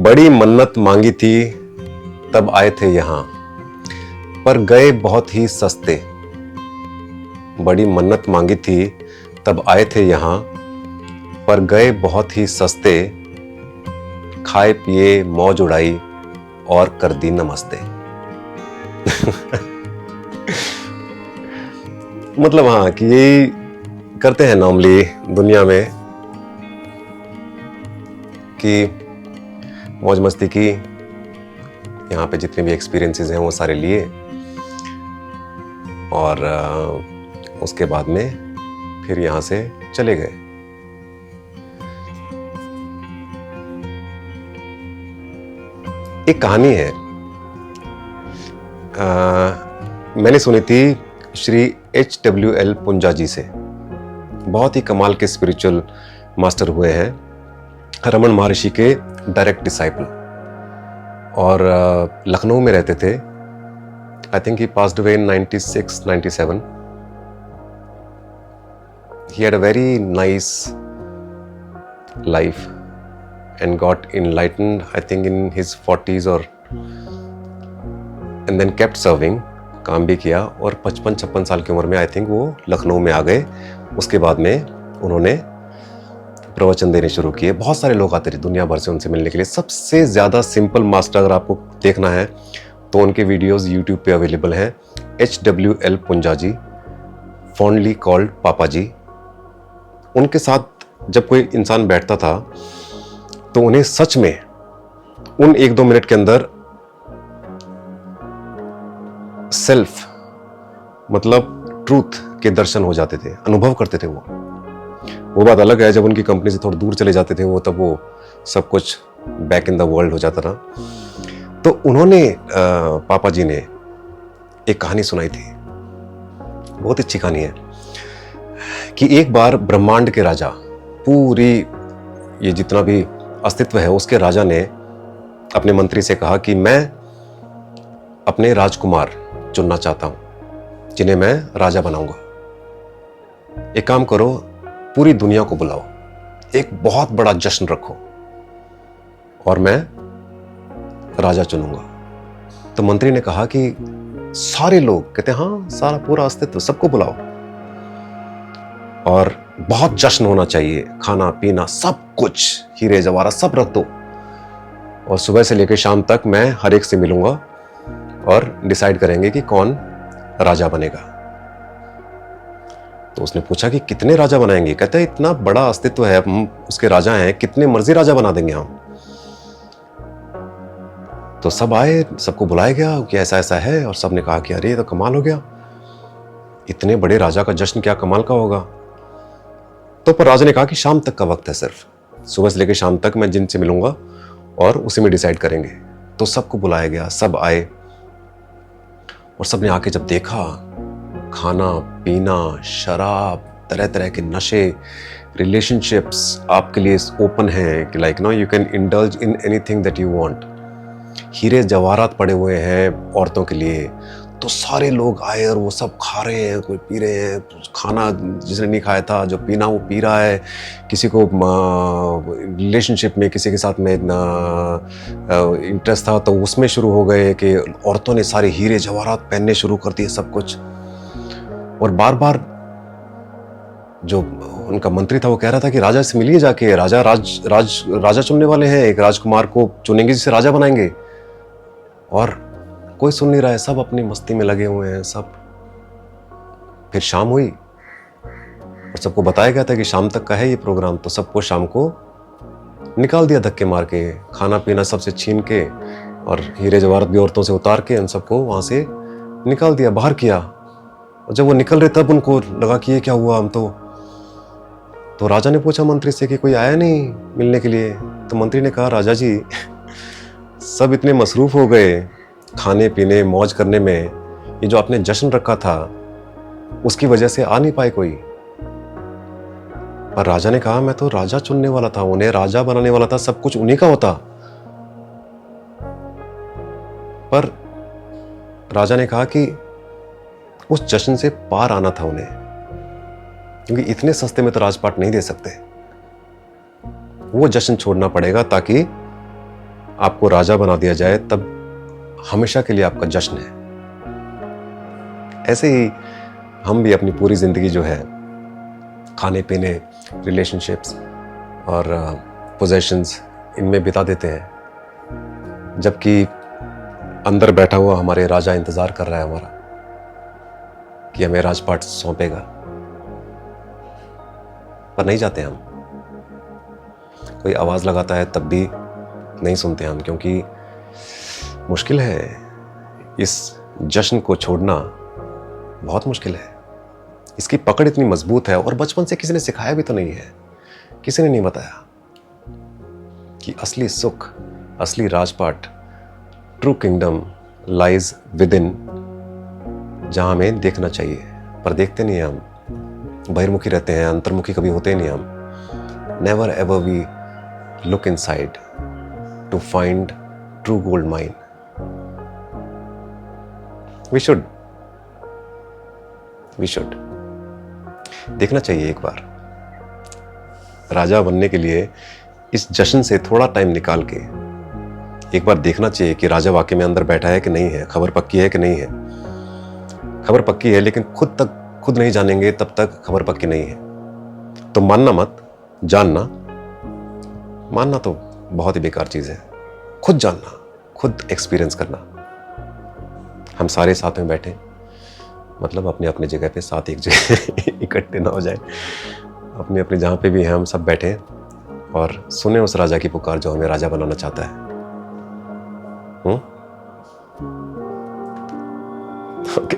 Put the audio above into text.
बड़ी मन्नत मांगी थी तब आए थे यहाँ, पर गए बहुत ही सस्ते। बड़ी मन्नत मांगी थी तब आए थे यहाँ, पर गए बहुत ही सस्ते। खाए पिए मौज उड़ाई और कर दी नमस्ते। मतलब हाँ कि यही करते हैं नॉर्मली दुनिया में कि मौज मस्ती की, यहाँ पे जितने भी एक्सपीरियंसेस हैं वो सारे लिए और उसके बाद में फिर यहाँ से चले गए। एक कहानी है, मैंने सुनी थी श्री HWL पुंजा जी से। बहुत ही कमाल के स्पिरिचुअल मास्टर हुए हैं, रमन महर्षि के डायरेक्ट डिसाइपल, और लखनऊ में रहते थे। I think he passed away in 96-97। He had a very nice life and got enlightened, I think in his 40s or and then kept serving, काम भी किया और 55-56 साल की उम्र में आई थिंक वो लखनऊ में आ गए। उसके बाद में उन्होंने प्रवचन देने शुरू किए। बहुत सारे लोग आते थे दुनिया भर से उनसे मिलने के लिए। सबसे ज़्यादा सिंपल मास्टर अगर आपको देखना है तो उनके वीडियोस यूट्यूब पे अवेलेबल हैं। HWL पुंजा जी, फॉन्डली कॉल्ड पापा जी। उनके साथ जब कोई इंसान बैठता था तो उन्हें सच में उन 1-2 मिनट के अंदर सेल्फ मतलब ट्रूथ के दर्शन हो जाते थे, अनुभव करते थे वो बात अलग है। जब उनकी कंपनी से थोड़ा दूर चले जाते थे वो, तब वो सब कुछ बैक इन द वर्ल्ड हो जाता था। तो उन्होंने पापा जी ने एक कहानी सुनाई थी, बहुत अच्छी कहानी है, कि एक बार ब्रह्मांड के राजा, पूरी ये जितना भी अस्तित्व है उसके राजा ने अपने मंत्री से कहा कि मैं अपने राजकुमार चुनना चाहता हूं जिन्हें मैं राजा बनाऊंगा। एक काम करो, पूरी दुनिया को बुलाओ, एक बहुत बड़ा जश्न रखो और मैं राजा चुनूंगा। तो मंत्री ने कहा कि सारे लोग कहते हैं हाँ, सारा पूरा अस्तित्व सबको बुलाओ और बहुत जश्न होना चाहिए, खाना पीना सब कुछ, हीरे जवाहरात सब रख दो, और सुबह से लेकर शाम तक मैं हर एक से मिलूंगा और डिसाइड करेंगे कि कौन राजा बनेगा। तो उसने पूछा कि कितने राजा बनाएंगे? कहता है इतना बड़ा अस्तित्व है, हम उसके राजा हैं, कितने मर्जी राजा बना देंगे हम। तो सब आए, सबको बुलाया गया कि ऐसा ऐसा है, और सबने कहा कि अरे ये तो कमाल हो गया, इतने बड़े राजा का जश्न क्या कमाल का होगा। तो पर राजा ने कहा कि शाम तक का वक्त है, सिर्फ सुबह से लेकर शाम तक मैं जिनसे मिलूंगा और उसी में डिसाइड करेंगे। तो सबको बुलाया गया, सब आए और सबने आके जब देखा खाना पीना, शराब, तरह तरह के नशे, रिलेशनशिप्स आपके लिए ओपन हैं कि like no you can indulge in anything that you want, हीरे जवाहरात पड़े हुए हैं औरतों के लिए। तो सारे लोग आए और वो सब खा रहे हैं, कोई पी रहे हैं, खाना जिसने नहीं खाया था, जो पीना वो पी रहा है, किसी को रिलेशनशिप में किसी के साथ में इंटरेस्ट था तो उसमें शुरू हो गए कि औरतों ने सारे हीरे जवाहरात पहनने शुरू कर दिए सब कुछ। और बार बार जो उनका मंत्री था वो कह रहा था कि राजा से मिलिए जाके, राजा चुनने वाले हैं, एक राजकुमार को चुनेंगे जिसे राजा बनाएंगे। और कोई सुन नहीं रहा है, सब अपनी मस्ती में लगे हुए हैं सब। फिर शाम हुई और सबको बताया गया था कि शाम तक का है ये प्रोग्राम, तो सबको शाम को निकाल दिया धक्के मार के, खाना पीना सबसे छीन के और हीरे जवाहरात भी औरतों से उतार के उन सबको वहां से निकाल दिया, बाहर किया। और जब वो निकल रहे तब उनको लगा कि ये क्या हुआ, हम तो राजा ने पूछा मंत्री से कि कोई आया नहीं मिलने के लिए। तो मंत्री ने कहा राजा जी सब इतने मसरूफ हो गए खाने पीने मौज करने में, ये जो आपने जश्न रखा था उसकी वजह से आ नहीं पाए कोई। पर राजा ने कहा मैं तो राजा चुनने वाला था, उन्हें राजा बनाने वाला था, सब कुछ उन्हीं का होता। पर राजा ने कहा कि उस जश्न से पार आना था उन्हें, क्योंकि इतने सस्ते में तो राजपाट नहीं दे सकते, वो जश्न छोड़ना पड़ेगा ताकि आपको राजा बना दिया जाए तब हमेशा के लिए आपका जश्न है। ऐसे ही हम भी अपनी पूरी जिंदगी जो है खाने पीने, रिलेशनशिप्स और पोजेशंस इनमें बिता देते हैं, जबकि अंदर बैठा हुआ हमारे राजा इंतजार कर रहा है हमारा कि हमें राजपाट सौंपेगा, पर नहीं जाते हम। कोई आवाज लगाता है तब भी नहीं सुनते हम, क्योंकि मुश्किल है। इस जश्न को छोड़ना बहुत मुश्किल है। इसकी पकड़ इतनी मजबूत है और बचपन से किसी ने सिखाया भी तो नहीं है। किसी ने नहीं बताया कि असली सुख, असली राजपाट, true kingdom lies with in, जहां हमें देखना चाहिए, पर देखते नहीं हम। बहिर्मुखी रहते हैं, अंतर्मुखी कभी होते नहीं हम। Never ever we look inside to find true gold mine. We should देखना चाहिए एक बार। राजा बनने के लिए इस जश्न से थोड़ा टाइम निकाल के एक बार देखना चाहिए कि राजा वाकई में अंदर बैठा है कि नहीं है, खबर पक्की है कि नहीं है। खबर पक्की है, लेकिन खुद नहीं जानेंगे तब तक खबर पक्की नहीं है। तो मानना मत, जानना। मानना तो बहुत ही बेकार चीज है। खुद जानना, खुद एक्सपीरियंस करना। हम सारे साथ में बैठे, मतलब अपने अपने जगह पे, साथ एक जगह इकट्ठे ना हो जाए, अपने अपने जहां पे भी हैं हम सब बैठे और सुने उस राजा की पुकार जो हमें राजा बनाना चाहता है। ओके।